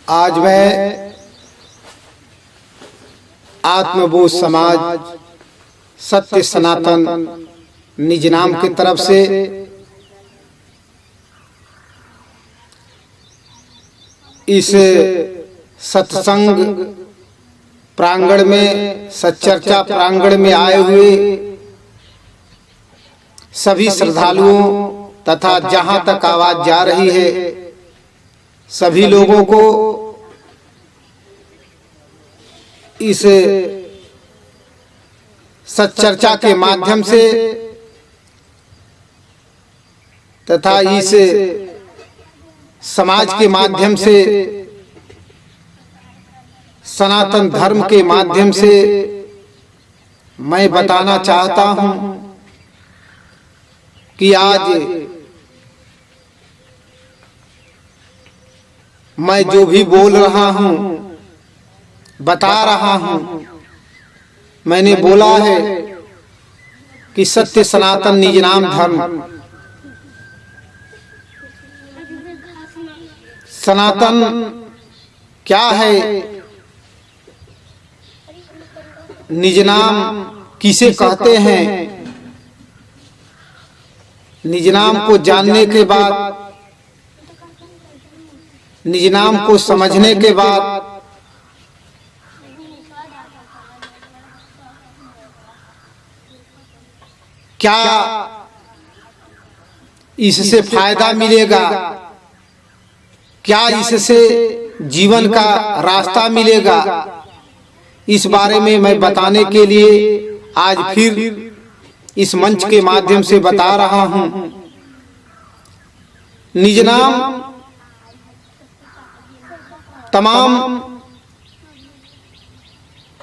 आज मैं आत्मबोध समाज सत्य सनातन निज नाम की तरफ से इस सत्संग प्रांगण में, सच्चर्चा प्रांगण में आए हुए सभी श्रद्धालुओं तथा जहां तक आवाज जा रही है सभी लोगों को इस सच्चर्चा के माध्यम से तथा इस समाज के माध्यम से, सनातन धर्म के माध्यम से मैं बताना चाहता हूं कि आज मैं जो भी बोल रहा हूं, बता रहा हूं, मैंने बोला है कि सत्य सनातन निज नाम धर्म, सनातन क्या है, निज नाम किसे कहते हैं, निज नाम को जानने के बाद, निज नाम को समझने के बाद क्या इससे फायदा मिलेगा, क्या इससे जीवन का रास्ता मिलेगा, इस बारे में मैं बताने के लिए आज फिर इस मंच के माध्यम से बता रहा हूं। निज नाम तमाम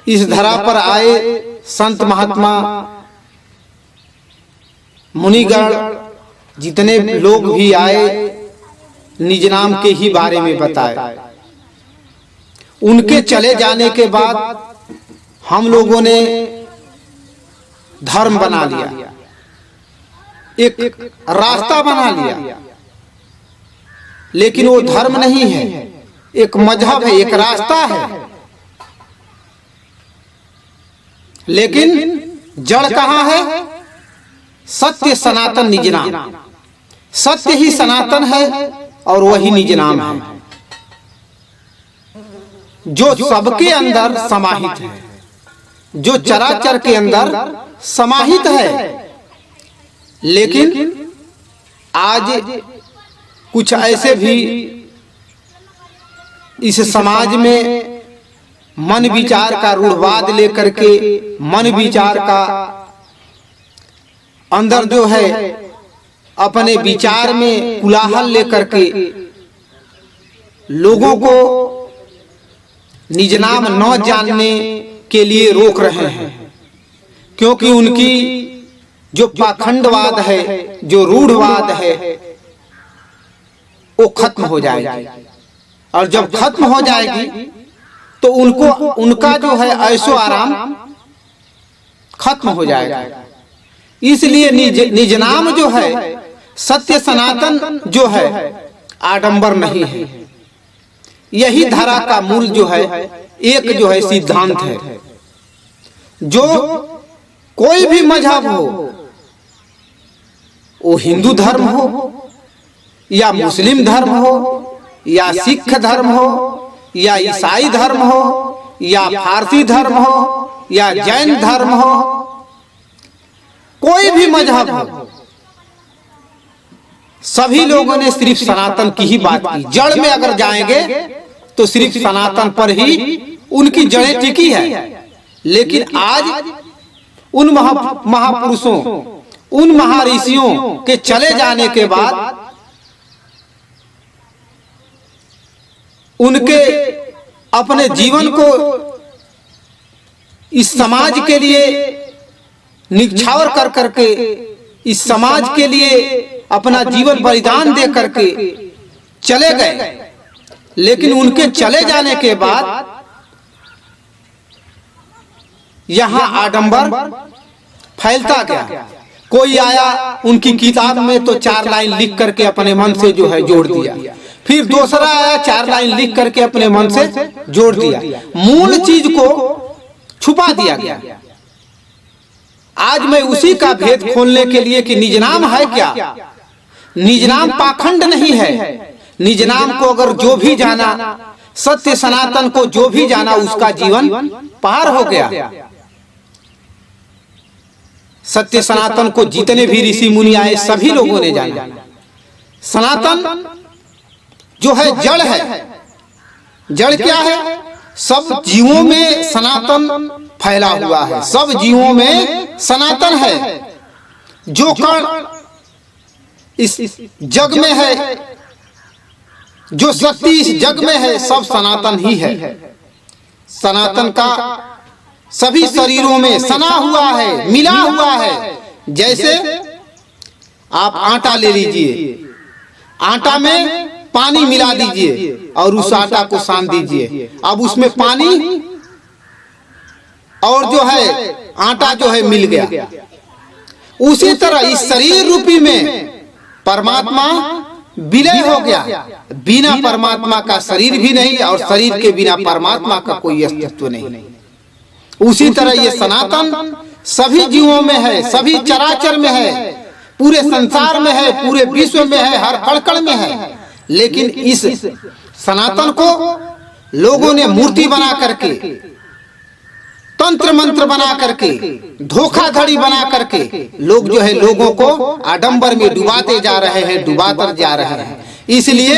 इस धरा पर आए संत महात्मा मुनिगण जितने लोग भी आए निज नाम के ही बारे में बताए। उनके चले जाने के बाद हम लोगों ने धर्म बना लिया, एक रास्ता बना लिया, लेकिन वो धर्म नहीं है, एक मजहब है, एक रास्ता है, लेकिन जड़ कहां है? सत्य सनातन निज नाम। सत्य ही सनातन है और वही निज नाम है जो सबके अंदर समाहित है, जो चराचर के अंदर समाहित है। लेकिन आज कुछ ऐसे भी इस समाज में मन विचार का रूढ़वाद लेकर के, मन विचार का अंदर जो है अपने विचार में कुलाहल लेकर के लोगों को निज नाम न जानने के लिए रोक रहे हैं, क्योंकि उनकी जो पाखंडवाद है, जो रूढ़वाद है, वो खत्म हो जाएगी। और जब खत्म हो जाएगी तो उनका जो है ऐशो आराम खत्म हो जाएगा। इसलिए निज नाम जो है, सत्य सनातन जो है, आडंबर नहीं है। यही धारा का मूल जो है, एक जो है सिद्धांत है। जो कोई भी मजहब हो, वो हिंदू धर्म हो या मुस्लिम धर्म हो या सिख धर्म हो या ईसाई धर्म हो या फारसी धर्म हो या जैन धर्म हो, कोई भी मजहब हो, सभी लोगों ने सिर्फ सनातन की ही बात की। जड़ में अगर जाएंगे तो सिर्फ सनातन पर ही उनकी जड़ें टिकी है। लेकिन आज उन महापुरुषों, उन महर्षियों के चले जाने के बाद उनके अपने जीवन को इस समाज के लिए निछावर कर करके, इस समाज के लिए अपना जीवन बलिदान दे करके चले गए। लेकिन उनके चले जाने के बाद यहाँ आडंबर फैलता गया। कोई आया उनकी किताब में तो 4 लाइन लिख करके अपने मन से जो है जोड़ दिया, फिर दूसरा आया 4 लाइन लिख करके अपने मन से जोड़ दिया, मूल चीज को छुपा दिया गया। आज मैं उसी का भेद खोलने के लिए कि निज नाम है क्या, निज नाम पाखंड नहीं है। निज नाम को अगर जो भी जाना, सत्य सनातन को जो भी जाना, उसका जीवन पार हो गया। सत्य सनातन को जितने भी ऋषि मुनि आए सभी लोगों ने जाना। सनातन जो है जड़ है। जड़ क्या है? सब जीवों में सनातन फैला हुआ है, सब जीवों में सनातन है। जो कण इस जग में है, जो शक्ति इस जग में है, सब सनातन ही है। सनातन का सभी शरीरों में सना हुआ है, मिला हुआ है। जैसे आप आटा ले लीजिए, आटा में पानी मिला दीजिए और उस आटा को सान दीजिए, अब उसमें पानी और जो है आटा जो है मिल गया। उसी तरह इस शरीर रूपी में परमात्मा विलय हो गया। बिना परमात्मा का शरीर भी नहीं और शरीर के बिना परमात्मा का कोई अस्तित्व नहीं। उसी तरह ये सनातन सभी जीवों में है, सभी चराचर में है, पूरे संसार में है, पूरे विश्व में है, हर कण में है। लेकिन इस सनातन को लोगों ने मूर्ति बना करके, तंत्र मंत्र बना करके, धोखाधड़ी बना करके लोग जो है लोगों को आडंबर में डुबाते जा रहे हैं, डुबाते जा रहे हैं। इसलिए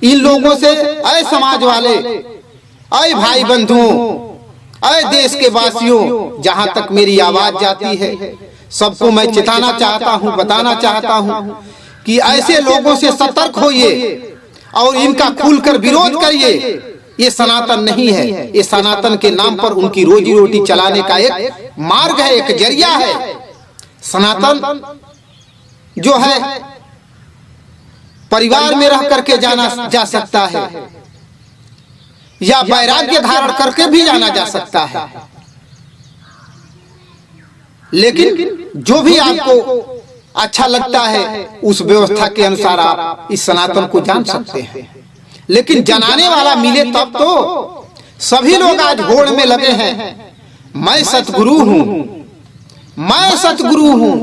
इन लोगों से, अय समाज वाले, अय भाई बंधुओं, अय देश के वासियों, जहां तक मेरी आवाज जाती है, सबको मैं चिताना चाहता हूं, बताना चाहता हूं कि ऐसे लोगों से सतर्क होइए और इनका खुलकर विरोध करिए। ये सनातन नहीं है, ये सनातन के नाम पर उनकी रोजी रोटी चलाने का एक मार्ग है, एक जरिया है। सनातन जो है परिवार में रह करके जाना जा सकता है या वैराग्य धारण करके भी जाना जा सकता है, लेकिन जो भी आपको अच्छा लगता है उस व्यवस्था के अनुसार आप इस सनातन को जान सकते हैं। लेकिन जनाने वाला मिले तब तो। सभी लोग आज होड़ में लगे हैं, मैं सतगुरु हूं, मैं सतगुरु हूं।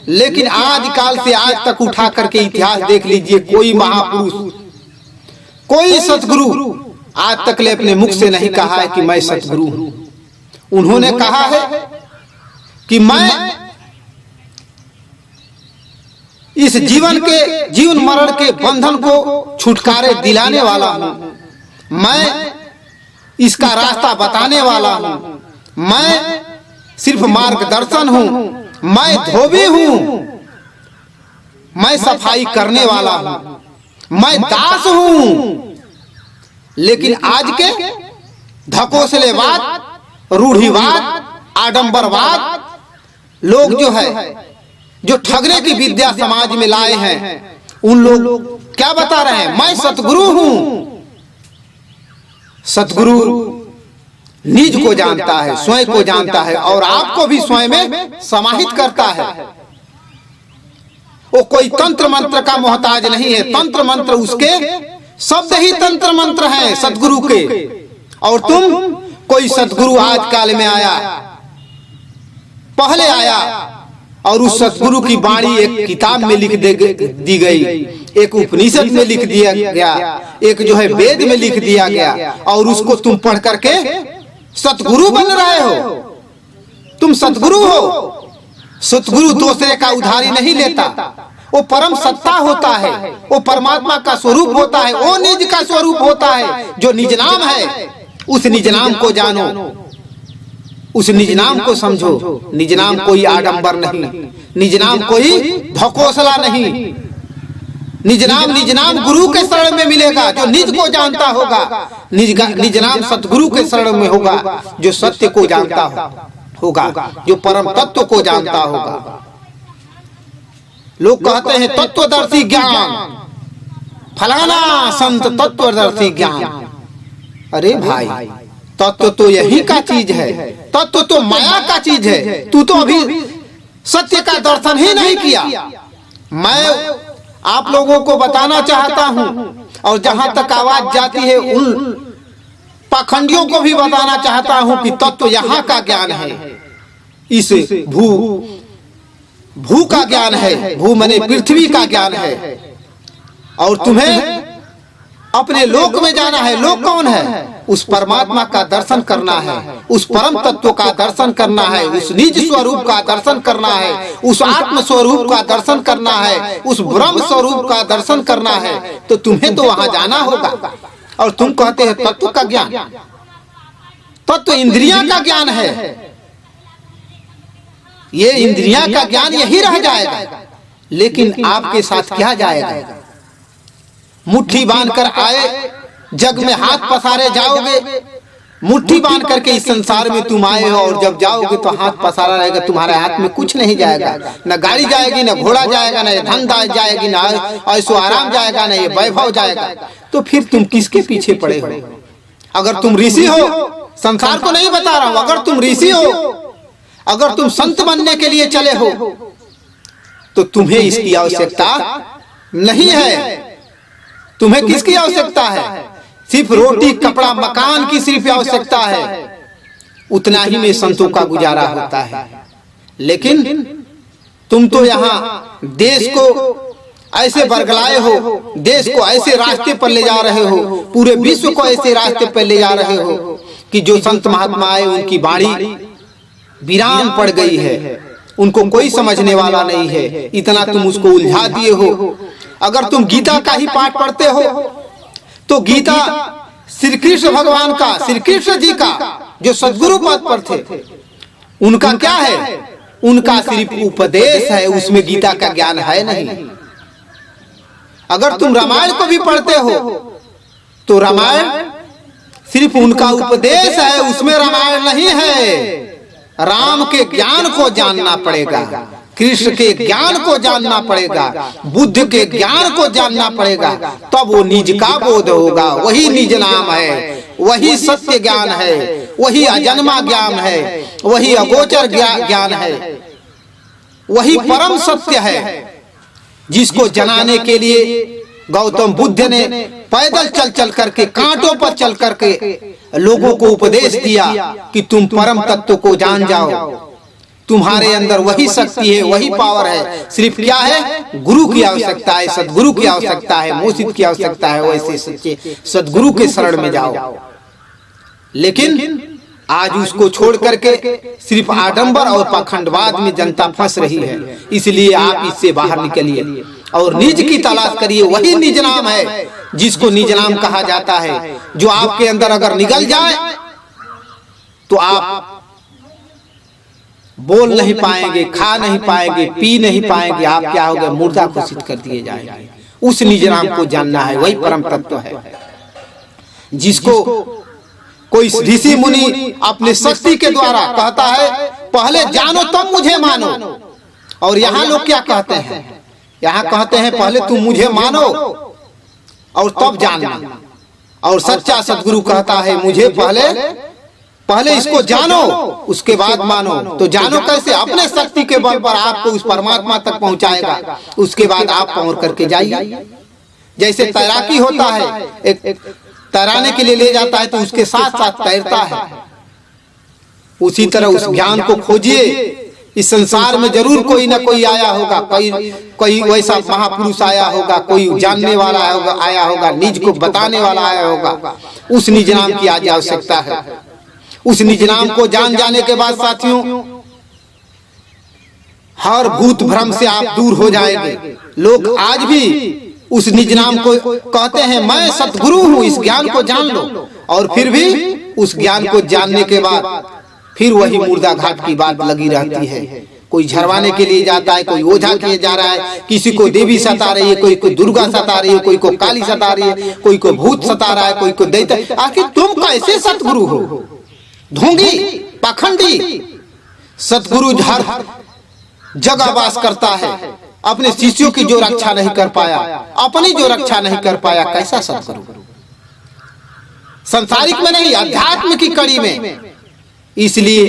लेकिन आज काल से आज तक उठा करके इतिहास देख लीजिए, कोई महापुरुष, कोई सतगुरु आज तक ले अपने मुख से नहीं कहा है कि मैं सतगुरु हूं। उन्होंने कहा है कि मैं इस जीवन मरण के बंधन को छुटकारे दिलाने वाला हूं, मैं इसका रास्ता बताने वाला हूं, मैं सिर्फ मार्गदर्शन हूं, मैं धोबी हूं, मैं सफाई करने वाला हूं, मैं दास हूं। लेकिन आज के धकोसलेवाद, रूढ़िवाद, आडंबरवाद लोग जो है, जो ठगने की विद्या समाज में लाए हैं, उन लोग क्या बता रहे हैं? मैं सतगुरु हूं। सतगुरु निज को जानता है, स्वयं को जानता है और आपको भी स्वयं में समाहित करता है। वो कोई तंत्र मंत्र का मोहताज नहीं है। तंत्र मंत्र उसके शब्द ही तंत्र मंत्र हैं सतगुरु के। और तुम, कोई सतगुरु आज काल में आया, पहले आया और उस सतगुरु की वाणी एक किताब में लिख दी गई, एक उपनिषद में लिख दिया गया, एक जो है वेद में लिख दिया गया, और उसको तुम पढ़ करके सतगुरु बन रहे हो। तुम सतगुरु हो। सतगुरु दूसरे का उधारी नहीं लेता, वो परम सत्ता होता है, वो परमात्मा का स्वरूप होता है, वो निज का स्वरूप होता है। जो निज नाम है, उस निज नाम को जानो, उस निज नाम को समझो। निज नाम कोई आडंबर नहीं, निज नाम कोई धकोसला नहीं। निज नाम गुरु के शरण में मिलेगा, जो निज को जानता होगा। निज नाम सतगुरु के शरण में होगा, जो सत्य को जानता होगा, जो परम तत्व को जानता होगा। लोग कहते हैं तत्वदर्शी ज्ञान, फलाना संत तत्वदर्शी ज्ञान। अरे भाई, तत्व तो यही का चीज है, तत्व तो माया का चीज है। तू तो अभी सत्य का दर्शन ही नहीं किया। मैं आप लोगों को बताना चाहता हूं और जहां तक आवाज जाती है उन पाखंडियों को भी बताना चाहता हूं कि तत्व यहां का ज्ञान है, इस भू का ज्ञान है, भू माने पृथ्वी का ज्ञान है। और तुम्हें अपने लोक में जाना है। लोक कौन है? उस परमात्मा का दर्शन करना है, उस परम तत्व का दर्शन करना है, उस निज स्वरूप का दर्शन करना है, उस आत्म स्वरूप का दर्शन करना है, उस ब्रह्म स्वरूप का दर्शन करना है। तो तुम्हें तो वहां जाना होगा। और तुम कहते हैं तत्व का ज्ञान। तत्व इंद्रियां का ज्ञान है। ये इंद्रियां का ज्ञान यही रह जाएगा। लेकिन आपके साथ क्या जाएगा? मुट्ठी बांधकर आए, जग में हाथ पसारे जाओगे। मुट्ठी बांध करके इस संसार में तुम आए हो और जब जाओगे तो हाथ पसारा रहेगा, तुम्हारे हाथ में कुछ नहीं जाएगा। न गाड़ी जाएगी, न घोड़ा जाएगा, न ये धन जाएगी, न ऐसो आराम जाएगा, न ये वैभव जाएगा। तो फिर तुम किसके पीछे पड़े हो? अगर तुम ऋषि हो, संसार को नहीं बता रहा हूं, अगर तुम ऋषि हो, अगर तुम संत बनने के लिए चले हो, तो तुम्हें इसकी आवश्यकता नहीं है। तुम्हें किसकी आवश्यकता है? सिर्फ रोटी, कपड़ा, मकान की सिर्फ आवश्यकता है। उतना ही में संतों का गुजारा होता है। लेकिन तुम तो यहाँ देश को ऐसे बरगलाए हो, देश को ऐसे रास्ते पर ले जा रहे हो, पूरे विश्व को ऐसे रास्ते पर ले जा रहे हो कि जो संत महात्मा आए उनकी वाणी वीरान पड़ गई है, उनको कोई समझने वाला नहीं है। इतना तुम उसको उलझा दिए हो। अगर तुम गीता का ही पाठ पढ़ते हो तो गीता श्री कृष्ण भगवान का, श्री कृष्ण जी का जो सदगुरु पद पर थे, उनका क्या है? उनका सिर्फ उपदेश है, उसमें गीता का ज्ञान है नहीं। अगर तुम रामायण को भी पढ़ते हो तो रामायण सिर्फ उनका उपदेश है, उसमें रामायण नहीं है। राम के ज्ञान को जानना पड़ेगा, कृष्ण के ज्ञान को जानना पड़ेगा, बुद्ध के ज्ञान को जानना पड़ेगा, तब वो निज का बोध होगा। वही निज नाम है, वही सत्य ज्ञान है, वही अजन्मा ज्ञान है, वही अगोचर ज्ञान है, वही परम सत्य है, जिसको जनाने के लिए गौतम बुद्ध ने पैदल चल चल करके, कांटों पर चल करके लोगों को उपदेश दिया कि तुम परम तत्व को जान जाओ। तुम्हारे अंदर वही शक्ति है, वही पावर है। सिर्फ क्या है? गुरु की आवश्यकता है, सदगुरु की आवश्यकता है, मोसित की आवश्यकता है। वैसे सच्चे सदगुरु के शरण में जाओ। लेकिन आज उसको छोड़ करके सिर्फ आडंबर और पाखंडवाद में जनता फंस रही है। इसलिए आप इससे बाहर निकलिए और निज की तलाश करिए। वही निज नाम है, जिसको निज नाम कहा जाता है, जो आपके अंदर अगर निगल जाए तो आप बोल नहीं पाएंगे, खा नहीं पाएंगे, पी नहीं पाएंगे। आप क्या होगा? मुर्दा घोषित कर दिए जाएंगे। उस निज नाम को जानना है, वही परम तत्व है, जिसको कोई ऋषि मुनि अपने शक्ति के द्वारा कहता है पहले जानो तब मुझे मानो। और यहाँ लोग क्या कहते हैं? यहाँ कहते हैं पहले तुम मुझे मानो और तब जानना। और सच्चा सदगुरु कहता है मुझे पहले इसको जानो, उसके बाद मानो। तो जानो कैसे? अपने शक्ति के बल पर आपको उस परमात्मा तक पहुंचाएगा, उसके बाद आप पहुंच करके जाइए। जैसे तैराकी होता है, एक तैराने के लिए ले जाता है तो उसके साथ साथ तैरता है। उसी तरह उस ज्ञान को खोजिए। इस संसार में जरूर कोई ना कोई आया होगा, कोई वैसा महापुरुष आया होगा, कोई जानने वाला आया होगा, निज को बताने वाला आया होगा। उस निज नाम की आज आवश्यकता है। उस निज नाम को जान जाने के बाद साथियों, हर भूत भ्रम से आप दूर हो जाएंगे। लोग आज भी उस निज नाम को कहते हैं मैं सतगुरु हूँ, इस ज्ञान को जान लो। और फिर भी उस ज्ञान को जानने के बाद फिर वही मुर्दा घाट की बात लगी रहती है। कोई झरवाने के लिए जाता है, कोई ओझा किए जा रहा है, किसी को देवी सता रही है, कोई दुर्गा सता रही है, कोई को काली सता रही है, कोई को भूत सता रहा है, कोई को दैत्य। आखिर तुम कैसे सतगुरु हो? ढोंगी, पाखंडी। सतगुरु हर जगह वास करता है। अपने शिष्यों की जो रक्षा नहीं कर पाया, अपनी जो रक्षा नहीं कर पाया, कैसा सतगुरु? संसारिक में नहीं, अध्यात्म की कड़ी में। इसलिए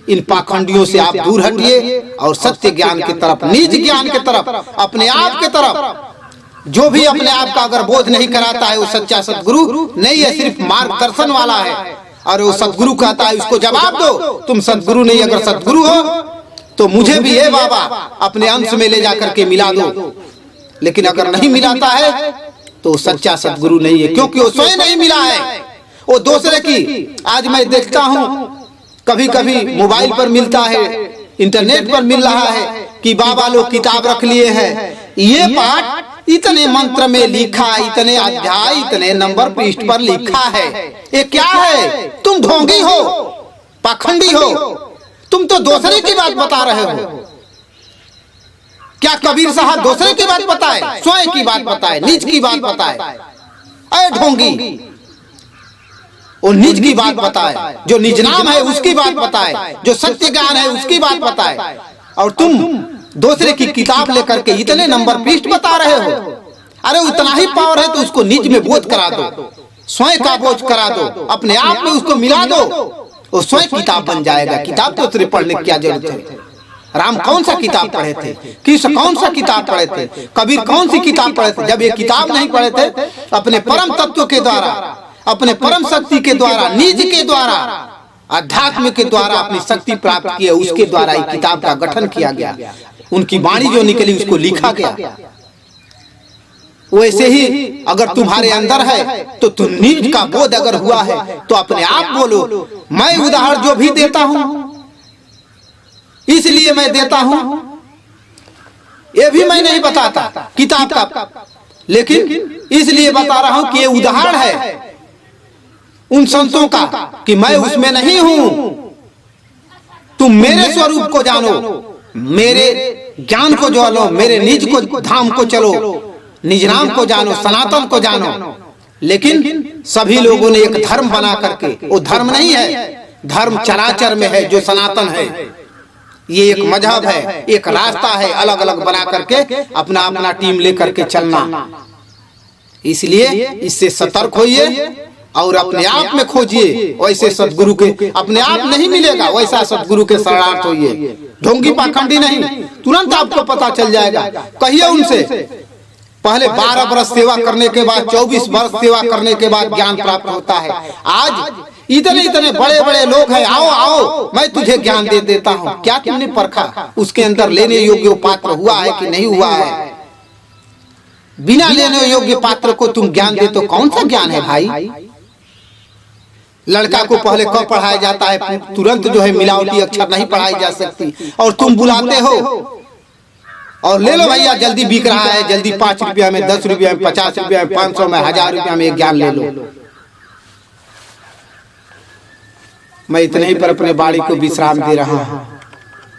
इन पाखंडियों से आप दूर हटिए और सत्य ज्ञान की तरफ, निज ज्ञान की तरफ, अपने आप की तरफ। जो भी अपने आप का अगर बोध नहीं कराता है वो सच्चा सद्गुरु नहीं है, सिर्फ मार्गदर्शन वाला है। और वो सद्गुरु कहता है उसको जवाब दो, तुम सद्गुरु नहीं, अगर सद्गुरु हो तो मुझे भी है बाबा अपने अंश में ले जाकर के मिला दो। लेकिन अगर नहीं मिलाता है तो सच्चा सद्गुरु नहीं है, क्योंकि वो स्वयं नहीं मिला है, वो दूसरे की। आज मैं देखता हूँ कभी कभी मोबाइल पर मिलता है, इंटरनेट पर मिल रहा है कि बाबा लोग किताब रख लिए हैं, ये पाठ इतने मंत्र में लिखा, इतने अध्याय, इतने नंबर पृष्ठ पर लिखा है। ये क्या है? तुम ढोंगी हो, पाखंडी हो, तुम तो दूसरे की बात बता रहे हो। क्या कबीर साहब दूसरे की बात बताए? स्वयं की बात बताए, निज की बात बताए। अरे ढोंगी, वो निज की बात बताए, जो निज नाम है उसकी बात बताए, जो सत्य ज्ञान है उसकी बात बताए। और तुम दूसरे की किताब लेकर के इतने नंबर पृष्ठ बता रहे हो। अरे उतना ही पावर है तो उसको निज में बोध करा दो, स्वयं का बोध करा दो, अपने आप में उसको मिला दो, वो स्वयं किताब बन जाएगा। किताब तो सिर्फ पढ़ने की क्या जरूरत है? राम कौन सा किताब पढ़े थे? कृष्ण कौन सा किताब पढ़े थे? कबीर कौन सी किताब पढ़े थे? जब ये किताब नहीं पढ़े थे, अपने परम तत्व के द्वारा, अपने परम शक्ति के द्वारा, निज के द्वारा, अध्यात्म के द्वारा अपनी शक्ति प्राप्त की है, उसके द्वारा ये किताब का गठन किया गया। उनकी वाणी जो निकली उसको लिखा गया। वैसे ही अगर तुम्हारे अंदर है तो तुम निज का बोध अगर हुआ है तो अपने आप बोलो। मैं उदाहरण जो भी देता हूं इसलिए मैं देता हूं, ये भी मैं नहीं बताता किताब का, लेकिन इसलिए बता रहा हूं कि ये उदाहरण है उन संतों का कि मैं उसमें नहीं हूं। तुम मेरे स्वरूप को जानो, मेरे ज्ञान को जानो, मेरे निज को धाम को चलो, निज नाम को जानो, सनातन को जानो। लेकिन सभी लोगों ने एक धर्म बना करके, वो धर्म नहीं है, धर्म चराचर में है जो सनातन है। ये एक मजहब है, एक रास्ता है, अलग अलग बना करके अपना अपना टीम लेकर के चलना। इसलिए इससे सतर्क होइए और अपने आप में खोजिए। वैसे सदगुरु के अपने आप नहीं मिलेगा, वैसा सदगुरु के शरणार्थ होइए। ढोंगी पाखंडी नहीं, तुरंत आपको पता चल जाएगा। कहिए उनसे, पहले 12 वर्ष सेवा करने के बाद, 24 वर्ष सेवा करने के बाद ज्ञान प्राप्त होता है। आज इतने इतने बड़े बड़े लोग हैं, आओ आओ मैं तुझे ज्ञान दे देता हूँ। क्या तुमने परखा? उसके अंदर लेने योग्य पात्र हुआ है कि नहीं हुआ है? बिना लेने योग्य पात्र को तुम ज्ञान दे तो कौन सा ज्ञान है भाई? लड़का को पहले कब पढ़ाया जाता है? तुरंत जो है मिलावटी अक्षर नहीं पढ़ाई जा सकती, और तुम बुलाते हो और ले लो भैया जल्दी बिक रहा है, जल्दी 5 रुपया में, 10 रुपया में, 50 रुपया में, 500 में, 1000 रुपया में ज्ञान ले लो। मैं इतने ही पर अपने बाड़ी को विश्राम दे रहा हूँ।